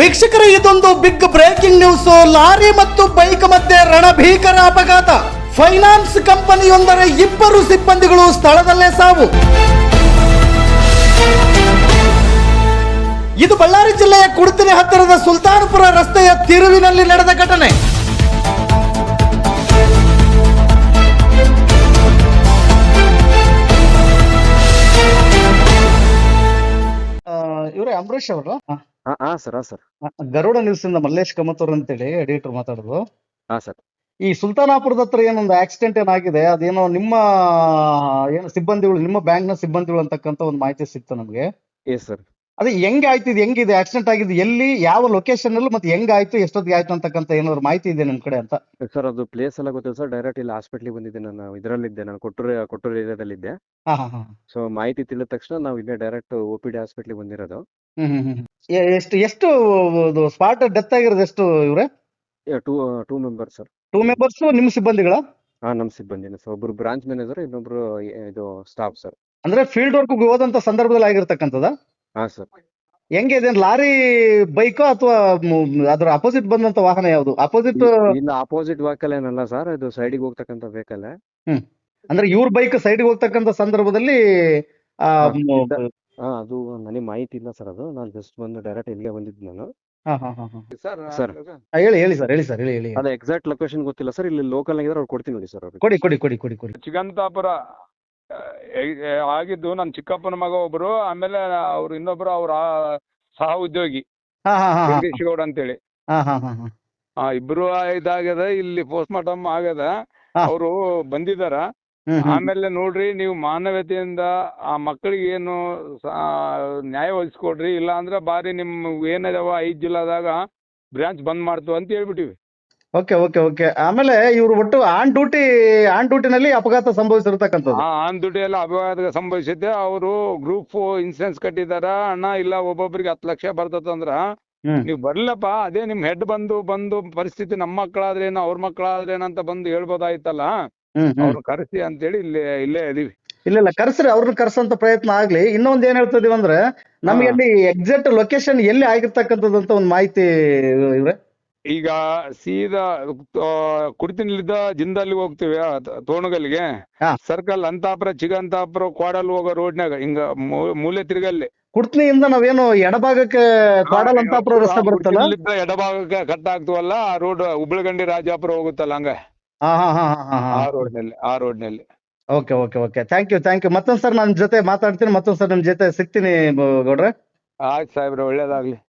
ವೀಕ್ಷಕರೇ, ಇದೊಂದು big breaking news. Lorry ಮತ್ತು ಬೈಕ್ ಮಧ್ಯೆ ರಣಭೀಕರ ಅಪಘಾತ. ಫೈನಾನ್ಸ್ ಕಂಪನಿಯೊಂದರ 2 ಸಿಬ್ಬಂದಿಗಳು ಸ್ಥಳದಲ್ಲೇ ಸಾವು. ಇದು ಬಳ್ಳಾರಿ ಜಿಲ್ಲೆಯ ಕುಡ್ತಿನಿ ಹತ್ತಿರದ ಸುಲ್ತಾನಪುರ ರಸ್ತೆಯ ತಿರುವಿನಲ್ಲಿ ನಡೆದ ಘಟನೆ. ಇವರೇ ಅಂಬರೀಶ್ ಅವರು ಸರ್ ಗರುಡ ನ್ಯೂಸ್ ಇಂದ ಮಲ್ಲೇಶ್ ಕಮತೂರ್ ಅಂತೇಳಿ ಎಡಿಟರ್ ಮಾತಾಡೋದು. ಸರ್ ಈ ಸುಲ್ತಾನಾಪುರದ ಹತ್ರ ಏನೊಂದು ಆಕ್ಸಿಡೆಂಟ್ ಏನಾಗಿದೆ, ಅದೇನೋ ನಿಮ್ಮ ಏನು ಸಿಬ್ಬಂದಿಗಳು, ನಿಮ್ಮ ಬ್ಯಾಂಕ್ ನ ಸಿಬ್ಬಂದಿಗಳು ಅಂತಕ್ಕಂಥ ಒಂದು ಮಾಹಿತಿ ಸಿಕ್ತು ನಮ್ಗೆ. Yes sir. ಅದೇ ಹೆಂಗ್ ಆಯ್ತು, ಇದು ಹೆಂಗಿದೆ ಆಕ್ಸಿಡೆಂಟ್ ಆಗಿದೆ, ಎಲ್ಲಿ, ಯಾವ ಲೊಕೇಶನ್ ಅಲ್ಲಿ, ಮತ್ತೆ ಹೆಂಗ್ ಆಯ್ತು, ಎಷ್ಟೊತ್ತಿಗೆ ಆಯ್ತು ಅಂತಕ್ಕಂಥ ಏನಾದ್ರು ಮಾಹಿತಿ ಇದೆ ನಿಮ್ ಕಡೆ ಅಂತ? ಸರ್ ಅದು ಪ್ಲೇಸ್ ಎಲ್ಲ ಗೊತ್ತಿಲ್ಲ ಸರ್. ಡೈರೆಕ್ಟ್ ಇಲ್ಲಿ ಹಾಸ್ಪಿಟ್ಲಿಗೆ ಬಂದಿದ್ದೆ. ನಾನು ಇದರಲ್ಲಿದ್ದೆ, ನಾನು ಕೊಟ್ಟೂರು ಏರಿಯಾದಲ್ಲಿದ್ದೆ. ಸೊ ಮಾಹಿತಿ ತಿಳಿದ ತಕ್ಷಣ ನಾವು ಇಲ್ಲೇ ಡೈರೆಕ್ಟ್ OPD ಹಾಸ್ಪಿಟ್ಲಿಗೆ ಬಂದಿರೋದು. ಎಷ್ಟು ಸ್ಪಾಟ್ ಡೆತ್ ಆಗಿರೋದು ಎಷ್ಟು ಇವ್ರೆ? Two members sir. 2 ಮೆಂಬರ್ಸ್ ನಿಮ್ಮ ಸಿಬ್ಬಂದಿಗಳ? ನಮ್ಮ ಸಿಬ್ಬಂದಿನ ಸರ್. ಒಬ್ರು ಬ್ರಾಂಚ್ ಮ್ಯಾನೇಜರ್, ಇನ್ನೊಬ್ರು ಇದು ಸ್ಟಾಫ್ ಸರ್. ಅಂದ್ರೆ ಫೀಲ್ಡ್ ವರ್ಕ್ ಹೋದಂತ ಸಂದರ್ಭದಲ್ಲಿ ಆಗಿರ್ತಕ್ಕಂಥದ? ಸರ್. ಹೆಂಗೆ ಇದೆ, ಲಾರಿ ಬೈಕ್ ಅಥವಾ ಅದ್ರ ಅಪೋಸಿಟ್ ಬಂದಂತ ವಾಹನ ಯಾವುದು? ಅಪೋಸಿಟ್ ಇಲ್ಲ, ಅಪೋಸಿಟ್ ವೆಹಿಕಲ್ ಏನಲ್ಲ ಸರ್, ಇದು ಸೈಡಿಗೆ ಹೋಗ್ತಕ್ಕಂಥ ವೆಹಿಕಲ್. ಅಂದ್ರೆ ಇವ್ರ ಬೈಕ್ ಸೈಡ್ಗೆ ಹೋಗ್ತಕ್ಕಂಥ ಸಂದರ್ಭದಲ್ಲಿ ಅದು ನನಗೆ ಮಾಹಿತಿ ಇಲ್ಲ ಸರ್. ಅದು ನಾನು ಜಸ್ಟ್ ಬಂದು ಡೈರೆಕ್ಟ್ ಇಲ್ಲೇ ಬಂದಿದ್ದು ನಾನು. ಸರ್ ಹೇಳಿ ಸರ್ ಹೇಳಿ. ಅದೇ ಎಕ್ಸಾಕ್ಟ್ ಲೊಕೇಶನ್ ಗೊತ್ತಿಲ್ಲ ಸರ್. ಇಲ್ಲಿ ಲೋಕಲ್ ಆಗಿದ್ರೆ ಅವ್ರು ಕೊಡ್ತೀನಿ ನೋಡಿ ಸರ್. ಕೊಡಿ. ಚಿಕ್ಕಂತಾಪುರ ಆಗಿದ್ದು ನನ್ನ ಚಿಕ್ಕಪ್ಪನ ಮಗ ಒಬ್ರು, ಆಮೇಲೆ ಅವ್ರು ಇನ್ನೊಬ್ರು ಅವ್ರ ಸಹ ಉದ್ಯೋಗಿ ಜಗದೀಶ್ ಗೌಡ ಅಂತೇಳಿ. ಇಬ್ರು ಇದಾಗ್ಯದ. ಇಲ್ಲಿ ಪೋಸ್ಟ್ ಮಾರ್ಟಮ್ ಆಗ್ಯದ. ಅವರು ಬಂದಿದಾರ. ಆಮೇಲೆ ನೋಡ್ರಿ, ನೀವು ಮಾನವೀಯತೆಯಿಂದ ಆ ಮಕ್ಕಳಿಗೆ ಏನು ನ್ಯಾಯ ಒದಗಿಸ್ಕೊಡ್ರಿ, ಇಲ್ಲ ಅಂದ್ರೆ ಬಾರಿ ನಿಮ್ ಏನಿದಾವ 5 ಜಿಲ್ಲಾದಾಗ ಬ್ರಾಂಚ್ ಬಂದ್ ಮಾಡ್ತು ಅಂತ ಹೇಳ್ಬಿಟ್ಟಿವಿ. ಓಕೆ. ಆಮೇಲೆ ಇವ್ರು ಒಟ್ಟು ಆನ್ ಡ್ಯೂಟಿನಲ್ಲಿ ಅಪಘಾತ ಸಂಭವಿಸಿರ್ತಕ್ಕಂಥದ್ದು. ಆನ್ ಡ್ಯೂಟಿ ಎಲ್ಲ ಅಪಘಾತ ಸಂಭವಿಸಿದ್ದೆ. ಅವರು ಗ್ರೂಪ್ ಇನ್ಸೂರೆನ್ಸ್ ಕಟ್ಟಿದಾರ. ಅಣ್ಣ ಇಲ್ಲ ಒಬ್ಬೊಬ್ರಿಗೆ 10 ಲಕ್ಷ ಬರ್ತದಂದ್ರ ನೀವು ಬರ್ಲಪ್ಪ, ಅದೇ ನಿಮ್ ಹೆಡ್ ಬಂದು ಪರಿಸ್ಥಿತಿ ನಮ್ಮ ಮಕ್ಕಳಾದ್ರೇನು ಅವ್ರ ಮಕ್ಕಳಾದ್ರೇನು ಅಂತ ಬಂದು ಹೇಳ್ಬೋದಾಯ್ತಲ್ಲ, ಅವ್ರು ಕರೆಸಿ ಅಂತೇಳಿ ಇಲ್ಲೇ ಇದೀವಿ. ಇಲ್ಲ ಕರ್ಸ್ರಿ, ಅವ್ರನ್ನ ಕರ್ಸಂತ ಪ್ರಯತ್ನ ಆಗ್ಲಿ. ಇನ್ನೊಂದ್ ಏನ್ ಹೇಳ್ತಿದೀವಿ ಅಂದ್ರೆ, ನಮ್ಗೆ ಅಲ್ಲಿ ಎಕ್ಸಾಕ್ಟ್ ಲೊಕೇಶನ್ ಎಲ್ಲಿ ಆಗಿರ್ತಕ್ಕಂಥದ್ದು ಅಂತ ಒಂದು ಮಾಹಿತಿ ಇವ್ರೆ. ಈಗ ಸೀದಾ ಕುಡ್ತಿನಿಲ್ಲಿದ್ದ ಜಿಂದಲ್ಲಿ ಹೋಗ್ತೀವಿ ತೋಣಗಲ್ಗೆ, ಸರ್ಕಲ್ ಅಂತಾಪುರ ಚಿಗಂತಾಪುರ ಕೋಡಲ್ ಹೋಗೋ ರೋಡ್ನಾಗ ಹಿಂಗ ಮೂಲೆ ತಿರುಗಲ್ಲಿ ಕುಡ್ತಿನಿಯಿಂದ ನಾವೇನು ಎಡಭಾಗಕ್ಕೆ ಕೋಡಲ್ ಅಂತಾಪುರ ರಸ್ತೆ ಬರುತ್ತಲ್ಲ, ಎಡಭಾಗಕ್ಕೆ ಕಟ್ ಆಗ್ತೀವಲ್ಲ, ಆ ರೋಡ್ ಹುಬ್ಬಳಗಂಡಿ ರಾಜಾಪುರ ಹೋಗುತ್ತಲ್ಲ, ಹಂಗ ಆ ರೋಡ್ನಲ್ಲಿ. ಓಕೆ. Thank you. ಮತ್ತೊಂದ್ಸರ್ ನನ್ನ ಜೊತೆ ಮಾತಾಡ್ತೀನಿ, ಮತ್ತೊಂದ್ಸರ್ ನಿಮ್ ಜೊತೆ ಸಿಗ್ತೀನಿ ಗೌಡ್ರೆ. ಆಯ್ತು ಸಾಹೇಬ್ರೆ, ಒಳ್ಳೇದಾಗ್ಲಿ.